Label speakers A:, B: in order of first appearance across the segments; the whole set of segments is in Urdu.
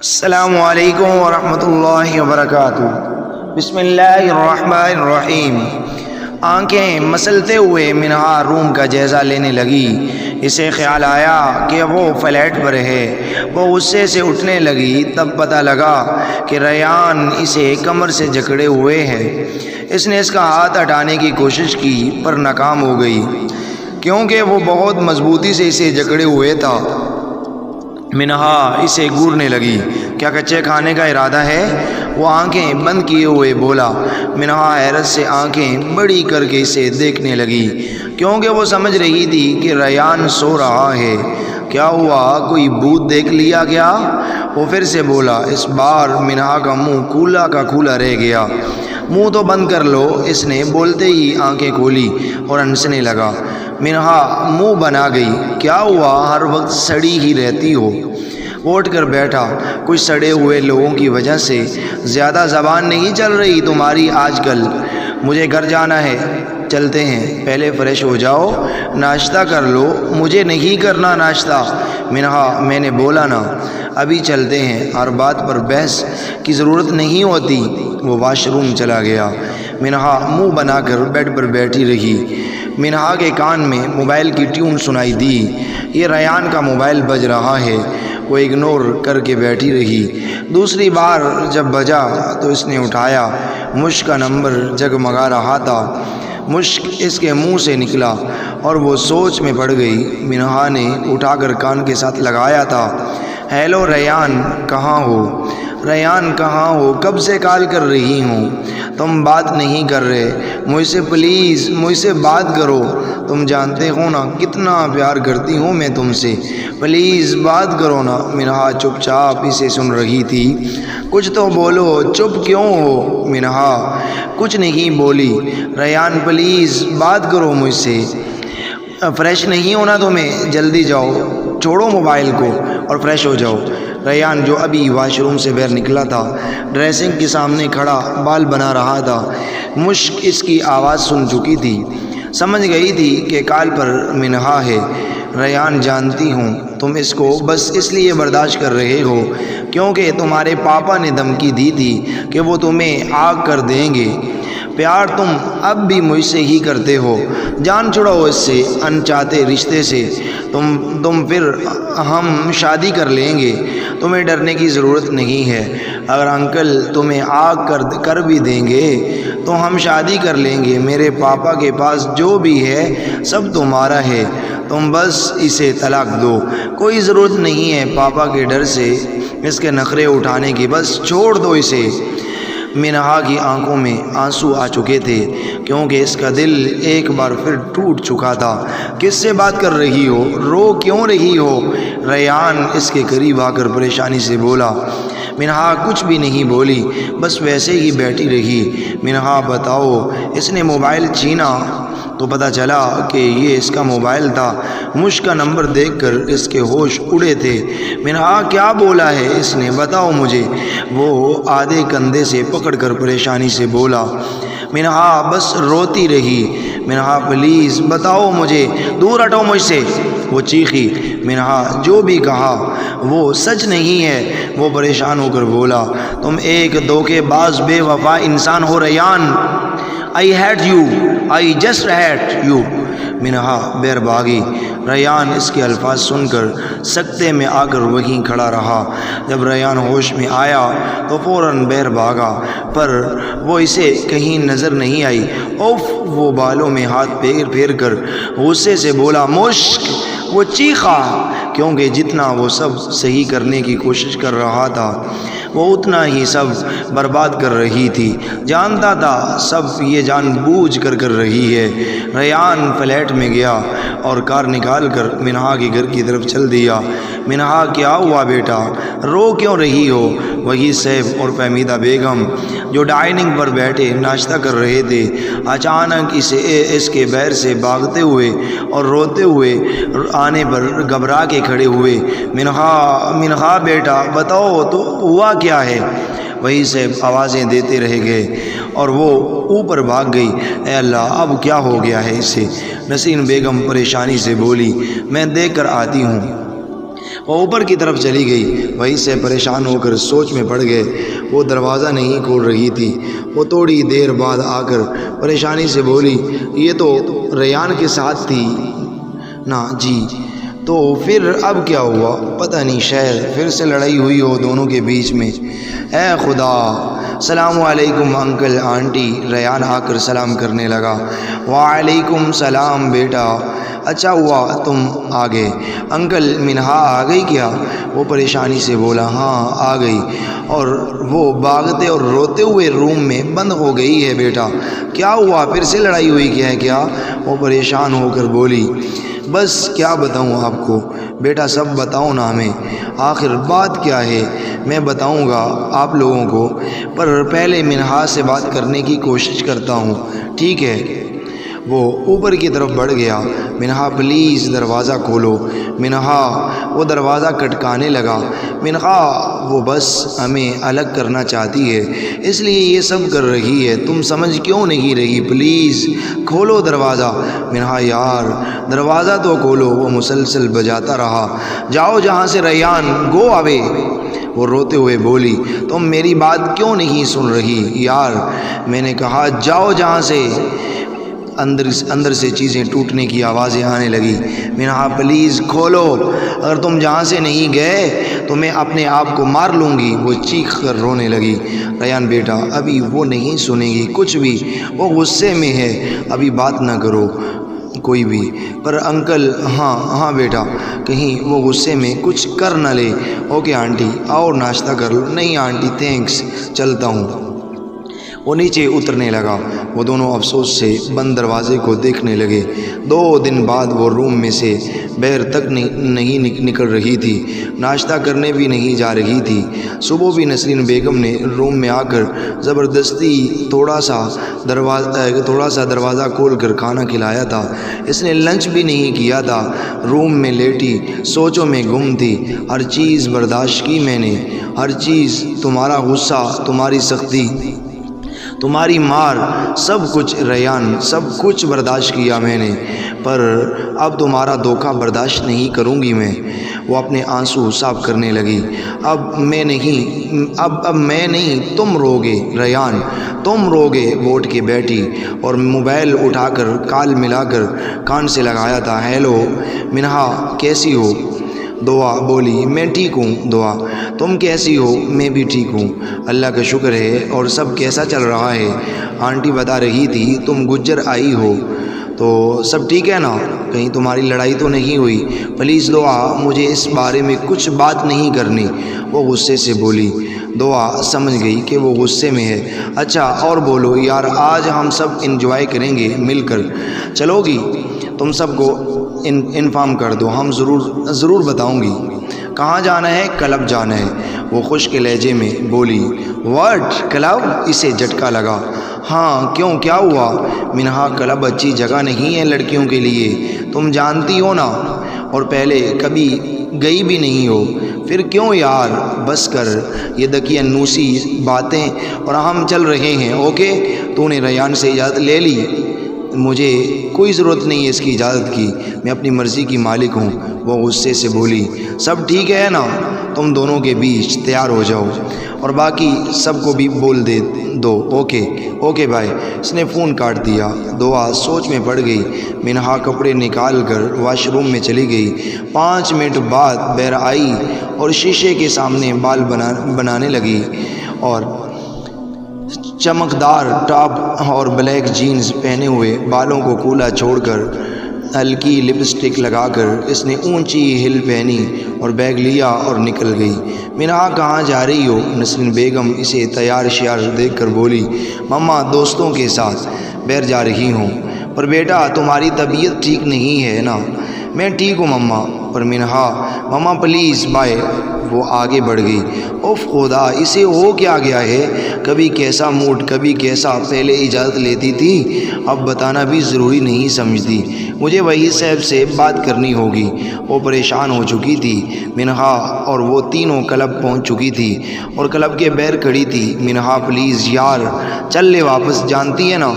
A: السلام علیکم ورحمۃ اللہ وبرکاتہ۔ بسم اللہ الرحمن الرحیم۔ آنکھیں مسلتے ہوئے منہا روم کا جائزہ لینے لگی۔ اسے خیال آیا کہ وہ فلیٹ پر ہے۔ وہ غصے سے اٹھنے لگی، تب پتہ لگا کہ ریان اسے کمر سے جکڑے ہوئے ہے۔ اس نے اس کا ہاتھ ہٹانے کی کوشش کی پر ناکام ہو گئی، کیونکہ وہ بہت مضبوطی سے اسے جکڑے ہوئے تھا۔ منہا اسے گورنے لگی۔ کیا کچے کھانے کا ارادہ ہے؟ وہ آنکھیں بند کیے ہوئے بولا۔ منہا حیرت سے آنکھیں بڑی کر کے اسے دیکھنے لگی، کیونکہ وہ سمجھ رہی تھی کہ ریان سو رہا ہے۔ کیا ہوا؟ کوئی بھوت دیکھ لیا کیا؟ وہ پھر سے بولا۔ اس بار منہا کا منہ کھلا کا کھلا رہ گیا۔ منہ تو بند کر لو۔ اس نے بولتے ہی آنکھیں کھولی اور ہنسنے لگا۔ منہا منہ بنا گئی۔ کیا ہوا؟ ہر وقت سڑی ہی رہتی ہو۔ وہ اٹھ کر بیٹھا۔ کچھ سڑے ہوئے لوگوں کی وجہ سے زیادہ زبان نہیں چل رہی تمہاری آج کل۔ مجھے گھر جانا ہے، چلتے ہیں۔ پہلے فریش ہو جاؤ، ناشتہ کر لو۔ مجھے نہیں کرنا ناشتہ۔ منہا میں نے بولا نا، ابھی چلتے ہیں۔ ہر بات پر بحث کی ضرورت نہیں ہوتی۔ وہ واش روم چلا گیا۔ منہا منہ بنا کر بیڈ پر بیٹھی رہی۔ منہا کے کان میں موبائل کی ٹیون سنائی دی۔ یہ ریان کا موبائل بج رہا ہے۔ وہ اگنور کر کے بیٹھی رہی۔ دوسری بار جب بجا تو اس نے اٹھایا۔ مشک کا نمبر جگمگا رہا تھا۔ مشک اس کے منہ سے نکلا اور وہ سوچ میں پڑ گئی۔ منہا نے اٹھا کر کان کے ساتھ لگایا تھا۔ ہیلو ریان، کہاں ہو؟ ریان کہاں ہو؟ کب سے کال کر رہی ہوں، تم بات نہیں کر رہے۔ مجھ سے پلیز، مجھ سے بات کرو۔ تم جانتے ہو نا کتنا پیار کرتی ہوں میں تم سے۔ پلیز بات کرو نا۔ منہا چپ چاپ اسے سن رہی تھی۔ کچھ تو بولو، چپ کیوں ہو؟ منہا کچھ نہیں بولی۔ ریان پلیز بات کرو مجھ سے۔ فریش نہیں ہونا تمہیں؟ جلدی جاؤ، چھوڑو موبائل کو اور فریش ہو جاؤ۔ ریان جو ابھی واش روم سے باہر نکلا تھا، ڈریسنگ کے سامنے کھڑا بال بنا رہا تھا۔ مشک اس کی آواز سن چکی تھی، سمجھ گئی تھی کہ کال پر منہا ہے۔ ریان جانتی ہوں تم اس کو بس اس لیے برداشت کر رہے ہو کیونکہ تمہارے پاپا نے دھمکی دی تھی کہ وہ تمہیں آگ کر دیں گے۔ پیار تم اب بھی مجھ سے ہی کرتے ہو۔ جان چھڑاؤ اس سے، انچاہتے رشتے سے۔ تم پھر ہم شادی کر لیں گے۔ تمہیں ڈرنے کی ضرورت نہیں ہے۔ اگر انکل تمہیں آگ کر بھی دیں گے تو ہم شادی کر لیں گے۔ میرے پاپا کے پاس جو بھی ہے سب تمہارا ہے۔ تم بس اسے طلاق دو۔ کوئی ضرورت نہیں ہے پاپا کے ڈر سے اس کے نخرے اٹھانے کی، بس چھوڑ دو اسے۔ منہا کی آنکھوں میں آنسو آ چکے تھے، کیونکہ اس کا دل ایک بار پھر ٹوٹ چکا تھا۔ کس سے بات کر رہی ہو؟ رو کیوں رہی ہو؟ ریان اس کے قریب آ کر پریشانی سے بولا۔ منہا کچھ بھی نہیں بولی، بس ویسے ہی بیٹھی رہی۔ منہا بتاؤ، اس نے موبائل چھینا تو پتہ چلا کہ یہ اس کا موبائل تھا۔ مشک کا نمبر دیکھ کر اس کے ہوش اڑے تھے۔ منہا کیا بولا ہے اس نے؟ بتاؤ مجھے۔ وہ آدھے کندھے سے پکڑ کر پریشانی سے بولا۔ منہا بس روتی رہی۔ منہا پلیز بتاؤ مجھے، دور ہٹو مجھ سے، وہ چیخی۔ منہا جو بھی کہا وہ سچ نہیں ہے، وہ پریشان ہو کر بولا۔ تم ایک دھوکے باز بے وفا انسان ہو Rayan. I hate you, I just hate you۔ منہا بیر بھاگی۔ ریان اس کے الفاظ سن کر سکتے میں آ کر وہیں کھڑا رہا۔ جب ریان ہوش میں آیا تو فوراً بیر بھاگا، پر وہ اسے کہیں نظر نہیں آئی۔ اوف! وہ بالوں میں ہاتھ پھیر کر غصے سے بولا۔ مشک! وہ چیخا، کیونکہ جتنا وہ سب صحیح کرنے کی کوشش کر رہا تھا وہ اتنا ہی سب برباد کر رہی تھی۔ جانتا تھا سب یہ جان بوجھ کر رہی ہے۔ ریان فلیٹ میں گیا اور کار نکال کر منہا کے گھر کی طرف چل دیا۔ منہا کیا ہوا بیٹا؟ رو کیوں رہی ہو؟ وہی سیف اور فہمیدہ بیگم جو ڈائننگ پر بیٹھے ناشتہ کر رہے تھے، اچانک اس کے بیر سے بھاگتے ہوئے اور روتے ہوئے آنے پر گھبرا کے کھڑے ہوئے۔ منہا بیٹا بتاؤ تو ہوا کیا ہے؟ وہی سے آوازیں دیتے رہ گئے اور وہ اوپر بھاگ گئی۔ اے اللہ، اب کیا ہو گیا ہے اسے؟ نسرین بیگم پریشانی سے بولی۔ میں دیکھ کر آتی ہوں۔ وہ اوپر کی طرف چلی گئی۔ وہیں سے پریشان ہو کر سوچ میں پڑ گئے۔ وہ دروازہ نہیں کھول رہی تھی۔ وہ تھوڑی دیر بعد آ کر پریشانی سے بولی، یہ تو ریان کے ساتھ تھی نا جی، تو پھر اب کیا ہوا؟ پتہ نہیں، شاید پھر سے لڑائی ہوئی ہو دونوں کے بیچ میں۔ اے خدا! السلام علیکم انکل آنٹی، ریان آ کر سلام کرنے لگا۔ وعلیکم السلام بیٹا، اچھا ہوا تم آ گئے۔ انکل منہا آ گئی کیا؟ وہ پریشانی سے بولا، ہاں آ گئی، اور وہ بھاگتے اور روتے ہوئے روم میں بند ہو گئی ہے بیٹا۔ کیا ہوا؟ پھر سے لڑائی ہوئی کیا؟ وہ پریشان ہو کر بولی، بس کیا بتاؤں آپ کو بیٹا، سب بتاؤ نا ہمیں، آخر بات کیا ہے؟ میں بتاؤں گا آپ لوگوں کو، پر پہلے منہا سے بات کرنے کی کوشش کرتا ہوں، ٹھیک ہے؟ وہ اوپر کی طرف بڑھ گیا۔ منہا پلیز دروازہ کھولو۔ منہا، وہ دروازہ کھٹکانے لگا۔ منہا، وہ بس ہمیں الگ کرنا چاہتی ہے، اس لیے یہ سب کر رہی ہے، تم سمجھ کیوں نہیں رہی؟ پلیز کھولو دروازہ۔ منہا یار دروازہ تو کھولو، وہ مسلسل بجاتا رہا۔ جاؤ جہاں سے ریان، گو اوے۔ وہ روتے ہوئے بولی، تم میری بات کیوں نہیں سن رہی یار؟ میں نے کہا جاؤ جہاں سے۔ اندر سے چیزیں ٹوٹنے کی آوازیں آنے لگی۔ منہا پلیز کھولو، اگر تم جہاں سے نہیں گئے تو میں اپنے آپ کو مار لوں گی۔ وہ چیخ کر رونے لگی۔ ریان بیٹا ابھی وہ نہیں سنے گی کچھ بھی، وہ غصے میں ہے، ابھی بات نہ کرو کوئی بھی۔ پر انکل، ہاں بیٹا، کہیں وہ غصے میں کچھ کر نہ لے۔ اوکے آنٹی، آؤ ناشتہ کر لو۔ نہیں آنٹی تھینکس، چلتا ہوں۔ وہ نیچے اترنے لگا۔ وہ دونوں افسوس سے بند دروازے کو دیکھنے لگے۔ 2 دن بعد وہ روم میں سے باہر تک نہیں نکل رہی تھی، ناشتہ کرنے بھی نہیں جا رہی تھی۔ صبح بھی نسرین بیگم نے روم میں آ کر زبردستی تھوڑا سا دروازہ کھول کر کھانا کھلایا تھا۔ اس نے لنچ بھی نہیں کیا تھا، روم میں لیٹی سوچوں میں گم تھی۔ ہر چیز برداشت کی میں نے، ہر چیز، تمہارا غصہ، تمہاری سختی، تمہاری مار، سب کچھ ریان، سب کچھ برداشت کیا میں نے، پر اب تمہارا دھوکہ برداشت نہیں کروں گی میں۔ وہ اپنے آنسو صاف کرنے لگی۔ اب میں نہیں، تم روگے ریان، تم روگے۔ وہ اٹھ کے بیٹھی اور موبائل اٹھا کر کال ملا کر کان سے لگایا تھا۔ ہیلو منہا، کیسی ہو؟ دعا بولی، میں ٹھیک ہوں دعا، تم کیسی ہو؟ میں بھی ٹھیک ہوں، اللہ کا شکر ہے۔ اور سب کیسا چل رہا ہے؟ آنٹی بتا رہی تھی تم گجر آئی ہو، تو سب ٹھیک ہے نا؟ کہیں تمہاری لڑائی تو نہیں ہوئی؟ پلیز دعا، مجھے اس بارے میں کچھ بات نہیں کرنی، وہ غصے سے بولی۔ دعا سمجھ گئی کہ وہ غصے میں ہے۔ اچھا اور بولو یار، آج ہم سب انجوائے کریں گے مل کر، چلو گی؟ تم سب کو انفارم کر دو، ہم ضرور بتاؤں گی۔ کہاں جانا ہے؟ کلب جانا ہے، وہ خشک لہجے میں بولی۔ What club? اسے جھٹکا لگا۔ ہاں کیوں، کیا ہوا؟ منہا کلب اچھی جگہ نہیں ہے لڑکیوں کے لیے، تم جانتی ہو نا، اور پہلے کبھی گئی بھی نہیں ہو۔ پھر کیوں یار، بس کر یہ دقیانوسی باتیں، اور ہم چل رہے ہیں، اوکے؟ تو نے ریان سے اجازت لے لی؟ مجھے کوئی ضرورت نہیں ہے اس کی اجازت کی، میں اپنی مرضی کی مالک ہوں، وہ غصے سے بولی۔ سب ٹھیک ہے نا؟ تم دونوں کے بیچ تیار ہو جاؤ، اور باقی سب کو بھی بول دے دو، اوکے بھائی۔ اس نے فون کاٹ دیا۔ دعا سوچ میں پڑ گئی۔ منہا کپڑے نکال کر واش روم میں چلی گئی۔ 5 منٹ بعد باہر آئی اور شیشے کے سامنے بال بنانے لگی، اور چمکدار ٹاپ اور بلیک جینز پہنے ہوئے، بالوں کو کھلا چھوڑ کر، ہلکی لپسٹک لگا کر اس نے اونچی ہل پہنی اور بیگ لیا اور نکل گئی۔ منہا کہاں جا رہی ہو؟ نسرین بیگم اسے تیار شیار دیکھ کر بولی۔ مما دوستوں کے ساتھ باہر جا رہی ہوں۔ پر بیٹا تمہاری طبیعت ٹھیک نہیں ہے نا؟ میں ٹھیک ہوں مما۔ پر منہا، مما پلیز بائے۔ وہ آگے بڑھ گئی۔ اوف خدا، اسے ہو کیا گیا ہے؟ کبھی کیسا موڈ، کبھی کیسا، پہلے اجازت لیتی تھی، اب بتانا بھی ضروری نہیں سمجھتی۔ مجھے وہی صاحب سے بات کرنی ہوگی۔ وہ پریشان ہو چکی تھی۔ منہا اور وہ تینوں کلب پہنچ چکی تھی اور کلب کے باہر کھڑی تھی۔ منہا پلیز یار، چل لے واپس، جانتی ہے نا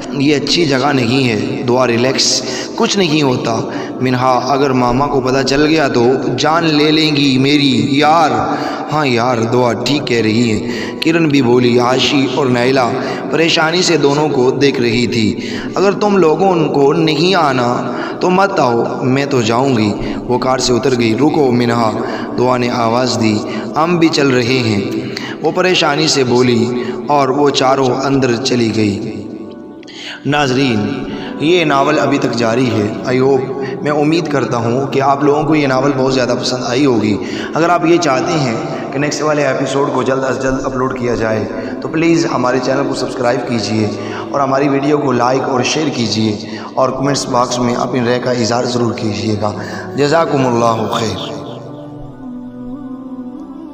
A: یہ اچھی جگہ نہیں ہے، دعا ریلیکس، کچھ نہیں ہوتا۔ منہا اگر ماما کو پتہ چل گیا تو جان لے لیں گی میری یار۔ ہاں یار، دعا ٹھیک کہہ رہی ہے۔ کرن بھی بولی۔ عائشی اور نیلہ پریشانی سے دونوں کو دیکھ رہی تھی۔ اگر تم لوگوں کو نہیں آنا تو مت آؤ، میں تو جاؤں گی۔ وہ کار سے اتر گئی۔ رکو منہا، دعا نے آواز دی، ہم بھی چل رہے ہیں، وہ پریشانی سے بولی، اور وہ چاروں اندر چلی گئی۔ ناظرین، یہ ناول ابھی تک جاری ہے۔ آئی ہوپ، میں امید کرتا ہوں کہ آپ لوگوں کو یہ ناول بہت زیادہ پسند آئی ہوگی۔ اگر آپ یہ چاہتے ہیں کہ نیکسٹ والے ایپیسوڈ کو جلد از جلد اپلوڈ کیا جائے تو پلیز ہمارے چینل کو سبسکرائب کیجئے اور ہماری ویڈیو کو لائک اور شیئر کیجئے، اور کمنٹس باکس میں اپنی رائے کا اظہار ضرور کیجئے گا۔ جزاکم اللہ خیر۔